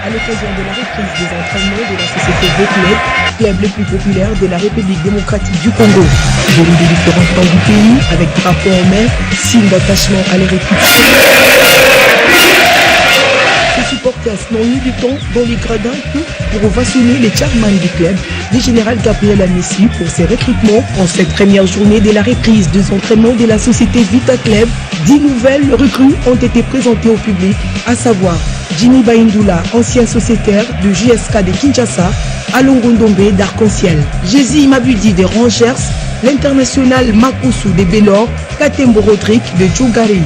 à l'occasion de la reprise des entraînements de la société V-Club, club le plus populaire de la République démocratique du Congo. Venus de différents coins du pays, avec drapeau en main, signe d'attachement à leur équipe. Les supporters n'ont eu du temps dans les gradins pour ovationner les chairman du club, le général Gabriel Amessi, pour ses recrutements. En cette première journée de la reprise des entraînements de la société Vita Club, 10 nouvelles recrues ont été présentées au public, à savoir Jimmy Baindula, ancien sociétaire de JSK de Kinshasa, Alongo Ndombe d'Arc-en-Ciel, Jésus Mabudi de Rangers, l'international Makousou de Bélor, Katembo Rodrigue de Djougari.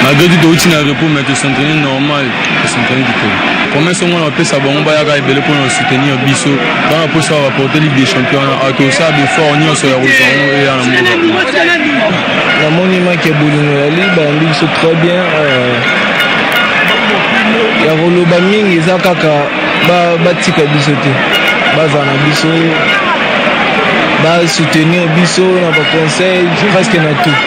Malgré tout, tu n'as repos, mais tu s'entraînes normal, tu s'entraînes du coup. Comment est-ce qu'on appelle ça? On va y aller pour nous soutenir Bissot. Dans la poste, on va porter Ligue des Champions. À tout ça, il faut on y sur la route et à l'amour. La monument qui est boulot, la Ligue, c'est très bien. Il y a Rolo Baming, il y a Kaka, Batika Bissoté, Bazana Bissot. Soutenir Bissot, on a conseil, presque dans tout.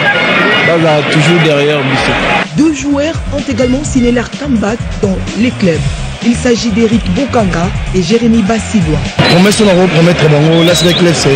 Toujours derrière Bissot. 2 joueurs ont également signé leur comeback dans les clubs. Il s'agit d'Eric Bokanga et Jérémy Bassidois. Promesse, on a promettre l'AS Club, c'est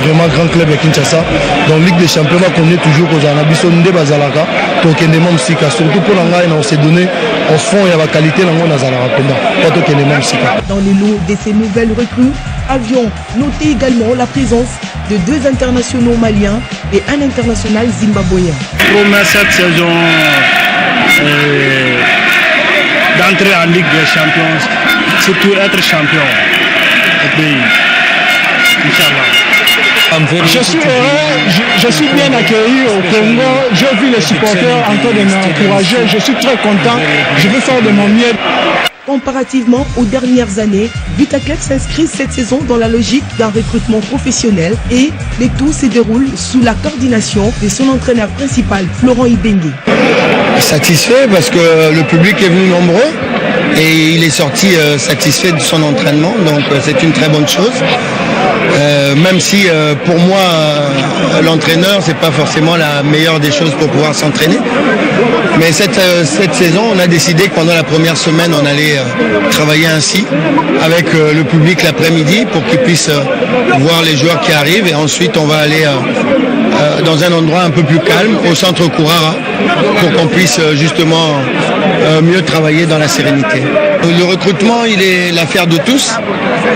vraiment un grand club à Kinshasa. Dans la Ligue des Champions, on connaît toujours qu'on a Bissot Ndé Bazalaka, Tokenema Msika. Surtout pour l'Anga, on s'est donné en fond et à la qualité, on a Zalaka. Pas Tokenema Msika. Dans les lots de ces nouvelles recrues, avions noté également la présence de 2 internationaux maliens et un international zimbabwéen. Promesse cette saison d'entrer en Ligue des Champions, surtout être champion au pays. Inch'Allah. Je suis heureux, je suis bien accueilli au Congo, j'ai vu les supporters en train de m'encourager, je suis très content, je vais faire de mon mieux. Comparativement aux dernières années, Vita Club s'inscrit cette saison dans la logique d'un recrutement professionnel et le tout se déroule sous la coordination de son entraîneur principal, Florent Ibengue. Satisfait parce que le public est venu nombreux et il est sorti satisfait de son entraînement, donc c'est une très bonne chose. Même si pour moi l'entraîneur c'est pas forcément la meilleure des choses pour pouvoir s'entraîner, mais cette saison on a décidé que pendant la première semaine on allait travailler ainsi avec le public l'après-midi pour qu'ils puissent voir les joueurs qui arrivent, et ensuite on va aller dans un endroit un peu plus calme au centre Kourara pour qu'on puisse justement mieux travailler dans la sérénité. Le recrutement il est l'affaire de tous,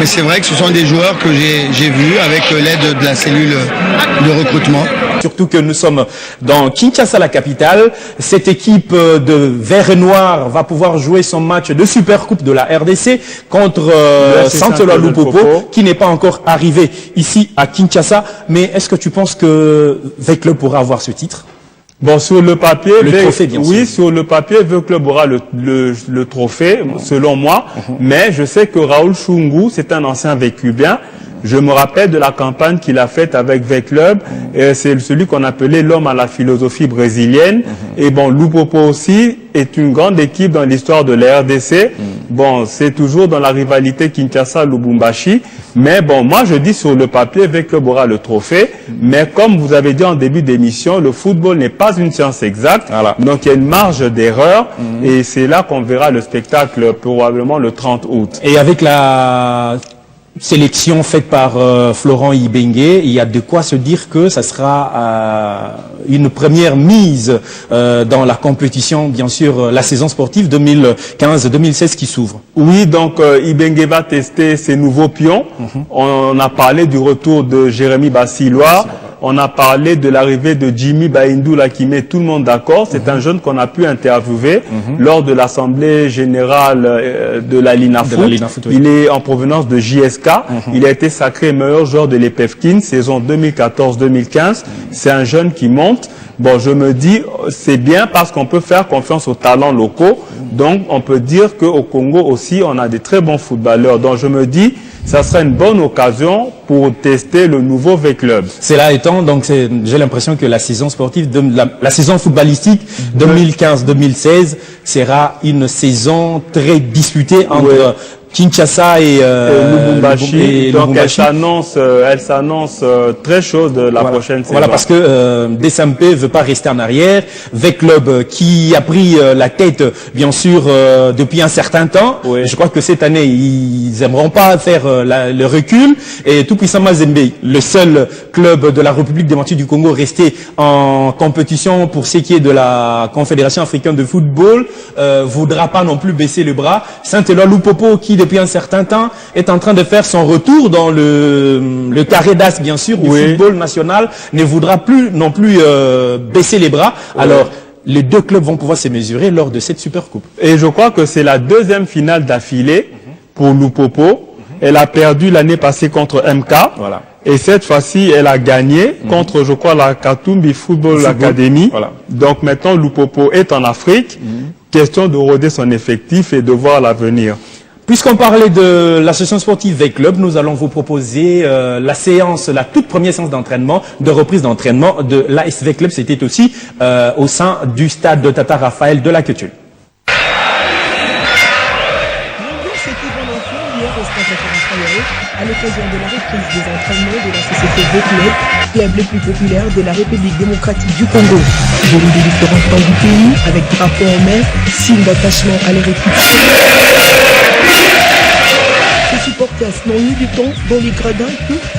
mais c'est vrai que ce sont des joueurs que j'ai vus avec l'aide de la cellule de recrutement. Surtout que nous sommes dans Kinshasa, la capitale. Cette équipe de vert et noir va pouvoir jouer son match de Supercoupe de la RDC contre Santola Lupopo, qui n'est pas encore arrivé ici à Kinshasa. Mais est-ce que tu penses que V-Club pourra avoir ce titre? Bon, sur le papier, trophée, bien sûr. Oui, sur le papier, V-Club aura le trophée, selon moi. Mais je sais que Raoul Chungu, c'est un ancien V-Clubien. Je me rappelle de la campagne qu'il a faite avec V-Club. C'est celui qu'on appelait l'homme à la philosophie brésilienne. Et bon, Lupopo aussi est une grande équipe dans l'histoire de la RDC. Bon, c'est toujours dans la rivalité Kinshasa-Lubumbashi. Mais bon, moi je dis sur le papier, V-Club aura le trophée. Mais comme vous avez dit en début d'émission, le football n'est pas une science exacte. Voilà. Donc il y a une marge d'erreur. Et c'est là qu'on verra le spectacle probablement le 30 août. Et avec la sélection faite par Florent Ibengue, il y a de quoi se dire que ça sera une première mise dans la compétition, bien sûr, la saison sportive 2015-2016 qui s'ouvre. Oui, donc Ibengue va tester ses nouveaux pions. On a parlé du retour de Jérémy Bassidois. On a parlé de l'arrivée de Jimmy Baindula qui met tout le monde d'accord. C'est un jeune qu'on a pu interviewer lors de l'Assemblée générale de la Linafoot. Oui. Il est en provenance de JSK. Il a été sacré meilleur joueur de l'EPFKIN, saison 2014-2015. C'est un jeune qui monte. Bon, je me dis, c'est bien parce qu'on peut faire confiance aux talents locaux. Donc, on peut dire qu'au Congo aussi, on a des très bons footballeurs. Donc, je me dis, ça sera une bonne occasion pour tester le nouveau V-Club. Cela étant, donc j'ai l'impression que la saison sportive, la saison footballistique 2015-2016 sera une saison très disputée entre Kinshasa et Lubumbashi. Donc elle s'annonce très chaude la prochaine saison. Voilà, parce que DSMP veut pas rester en arrière. V-Club qui a pris la tête, bien sûr, depuis un certain temps. Oui. Je crois que cette année, ils aimeront pas faire le recul. Et tout puissant Mazembe, le seul club de la République démocratique du Congo resté en compétition pour ce qui est de la Confédération africaine de football, voudra pas non plus baisser le bras. Saint-Éloi Lupopo qui depuis un certain temps est en train de faire son retour dans le carré d'as bien sûr du football national, ne voudra plus non plus baisser les bras. Alors les deux clubs vont pouvoir se mesurer lors de cette super coupe. Et je crois que c'est la deuxième finale d'affilée pour Lupopo. Elle a perdu l'année passée contre MK. Voilà. Et cette fois-ci, elle a gagné contre, je crois, la Katumbi Football Academy. Voilà. Donc maintenant, Lupopo est en Afrique. Question de roder son effectif et de voir l'avenir. Puisqu'on parlait de l'association sportive V-Club, nous allons vous proposer la toute première séance d'entraînement, de reprise d'entraînement de l'ASV Club. C'était aussi au sein du stade de Tata Raphaël de la Queutule. À l'occasion de la reprise des entraînements de la société V-Club, club le plus populaire de la République démocratique du Congo. Venus de différents coins du pays, avec drapeau en main, signe d'attachement à leur équipe. Ces supporters n'ont eu du temps dans les gradins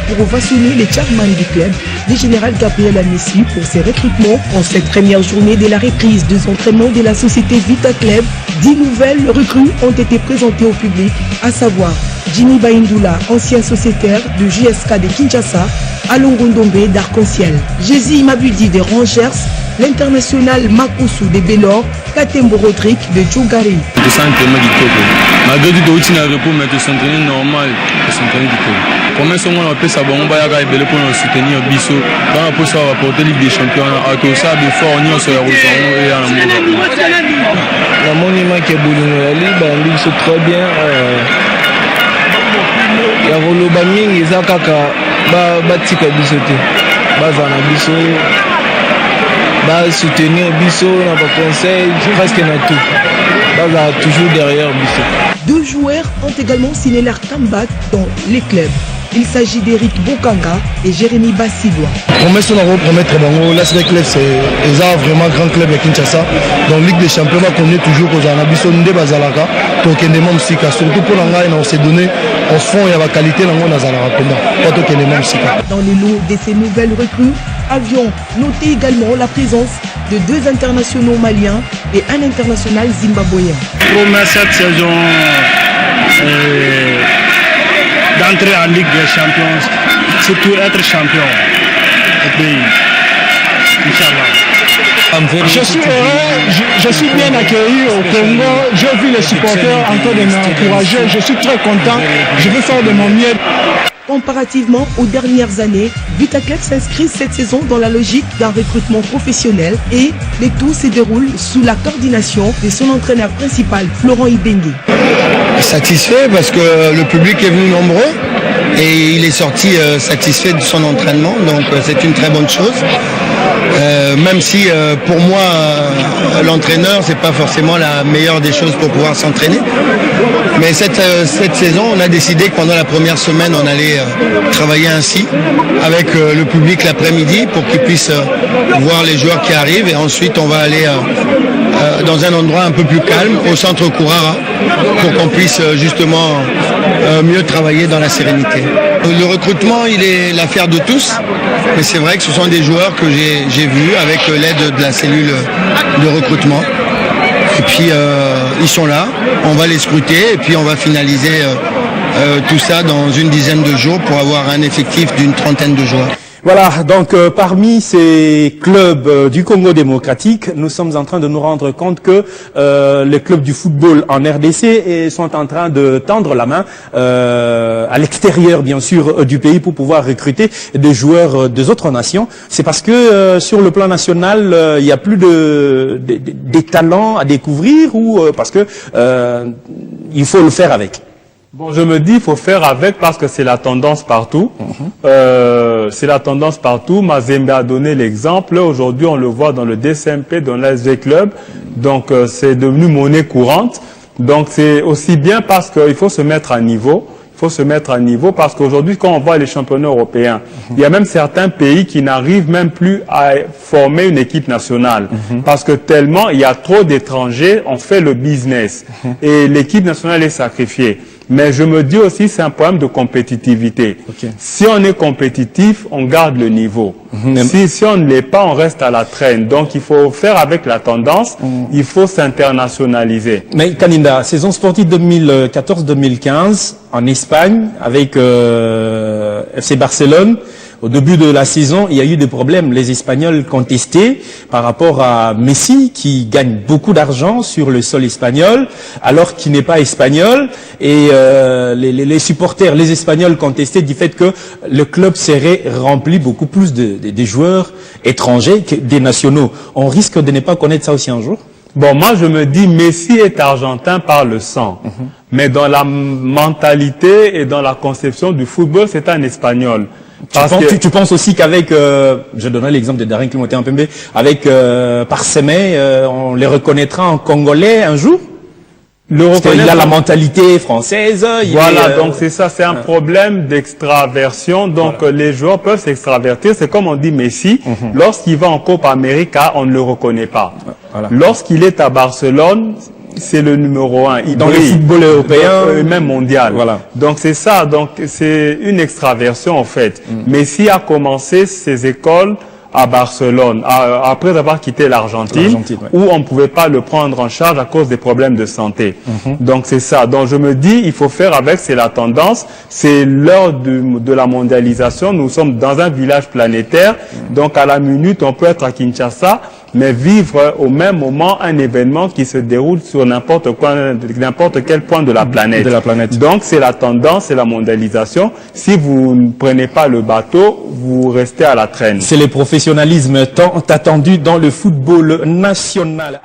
pour ovationner les chairman du club, le général Gabriel Amessi, pour ses recrutements. En cette première journée de la reprise des entraînements de la société Vita Club, 10 nouvelles recrues ont été présentées au public, à savoir Jimmy Baindula, ancien sociétaire de JSK de Kinshasa, Alongo Ndombe d'Arc-en-Ciel, Jésus Mabudi de Rangers, l'international Makousou de Bélor, Katembo Rodrigue de Djougari. Malgré tout, il y a un repos, mais s'entraîner normal, s'entraîner du coup. Comment est-ce qu'on appelle ça? Bon, on va y aller pour nous soutenir Bissot. Dans la poste, on va porter Ligue des Champions. À tout ça, il faut on y soit et à la monument qui est boulot, la Ligue, c'est très bien. Il y a Roloba Ming, ils ont batika biso te. Bazana biso. Soutenir biso, on a pas conseil, presque na tout. Baza toujours derrière biso. Deux joueurs ont également signé leur comeback dans les clubs. Il s'agit d'Eric Bokanga et Jérémy Bassilois. Promesse on a promettre bango, l'ASV Club c'est vraiment grand club à Kinshasa. Dans Ligue des Champions, on connaît toujours aux Anabiso Nde Bazalaka, Tokende Mamsika. Surtout pour l'Anga, on s'est donné au fond et à la qualité dans Nazalaka pendant. Pas Tokende Mamsika. Dans les lots de ces nouvelles recrues, avions noté également la présence de 2 internationaux maliens et un international zimbabwéen. Promesse cette saison d'entrer en Ligue des Champions, surtout être champion au pays. Inch'Allah. Je suis heureux, je suis bien accueilli au Congo. J'ai vu les supporters en train de m'encourager. Je suis très content. Je vais faire de mon mieux. Comparativement aux dernières années, Vita Club s'inscrit cette saison dans la logique d'un recrutement professionnel et le tout se déroule sous la coordination de son entraîneur principal, Florent Ibengue. Satisfait parce que le public est venu nombreux et il est sorti satisfait de son entraînement, donc c'est une très bonne chose. Même si pour moi l'entraîneur c'est pas forcément la meilleure des choses pour pouvoir s'entraîner, mais cette saison on a décidé que pendant la première semaine on allait travailler ainsi avec le public l'après-midi pour qu'ils puissent voir les joueurs qui arrivent, et ensuite on va aller dans un endroit un peu plus calme au centre Kourara pour qu'on puisse justement mieux travailler dans la sérénité. Le recrutement il est l'affaire de tous, mais c'est vrai que ce sont des joueurs que j'ai vus avec l'aide de la cellule de recrutement. Et puis ils sont là, on va les scruter et puis on va finaliser tout ça dans une dizaine de jours pour avoir un effectif d'une trentaine de joueurs. Voilà, donc parmi ces clubs du Congo démocratique, nous sommes en train de nous rendre compte que les clubs du football en RDC sont en train de tendre la main à l'extérieur, bien sûr, du pays pour pouvoir recruter des joueurs des autres nations. C'est parce que sur le plan national, il y a plus des talents à découvrir, ou parce que il faut le faire avec. Bon, je me dis, il faut faire avec parce que c'est la tendance partout. C'est la tendance partout. Mazembe a donné l'exemple. Aujourd'hui, on le voit dans le DSMP, dans l'ASV Club. Donc, c'est devenu monnaie courante. Donc c'est aussi bien parce qu'il faut se mettre à niveau. Il faut se mettre à niveau parce qu'aujourd'hui, quand on voit les championnats européens, il y a même certains pays qui n'arrivent même plus à former une équipe nationale parce que tellement il y a trop d'étrangers, on fait le business et l'équipe nationale est sacrifiée. Mais je me dis aussi c'est un problème de compétitivité. Si on est compétitif, on garde le niveau. Si on ne l'est pas, on reste à la traîne. Donc il faut faire avec la tendance, il faut s'internationaliser. Mais Kaninda, saison sportive 2014-2015 en Espagne avec FC Barcelone. Au début de la saison, il y a eu des problèmes. Les Espagnols contestaient par rapport à Messi qui gagne beaucoup d'argent sur le sol espagnol alors qu'il n'est pas espagnol. Et les supporters, les Espagnols contestaient du fait que le club serait rempli beaucoup plus de joueurs étrangers que des nationaux. On risque de ne pas connaître ça aussi un jour? Bon, moi je me dis Messi est argentin par le sang. Mais dans la mentalité et dans la conception du football, c'est un Espagnol. Tu penses aussi qu'avec, je donnerai l'exemple de Darren Clémentin Pembe, avec Parsemé, on les reconnaîtra en Congolais un jour? Il a la mentalité française. Voilà, donc c'est ça, c'est un problème d'extraversion. Donc les joueurs peuvent s'extravertir. C'est comme on dit Messi, lorsqu'il va en Copa América, on ne le reconnaît pas. Lorsqu'il est à Barcelone, c'est le numéro 1. Dans le football européen, et même mondial. Donc c'est ça. Donc c'est une extraversion en fait. Messi a commencé ses écoles à Barcelone, après avoir quitté l'Argentine, où on ne pouvait pas le prendre en charge à cause des problèmes de santé. Donc c'est ça. Donc je me dis, il faut faire avec, c'est la tendance, c'est l'heure de la mondialisation. Nous sommes dans un village planétaire, donc à la minute, on peut être à Kinshasa, mais vivre au même moment un événement qui se déroule sur n'importe quel point de la planète. Donc c'est la tendance, c'est la mondialisation. Si vous ne prenez pas le bateau, vous restez à la traîne. C'est le professionnalisme tant attendu dans le football national.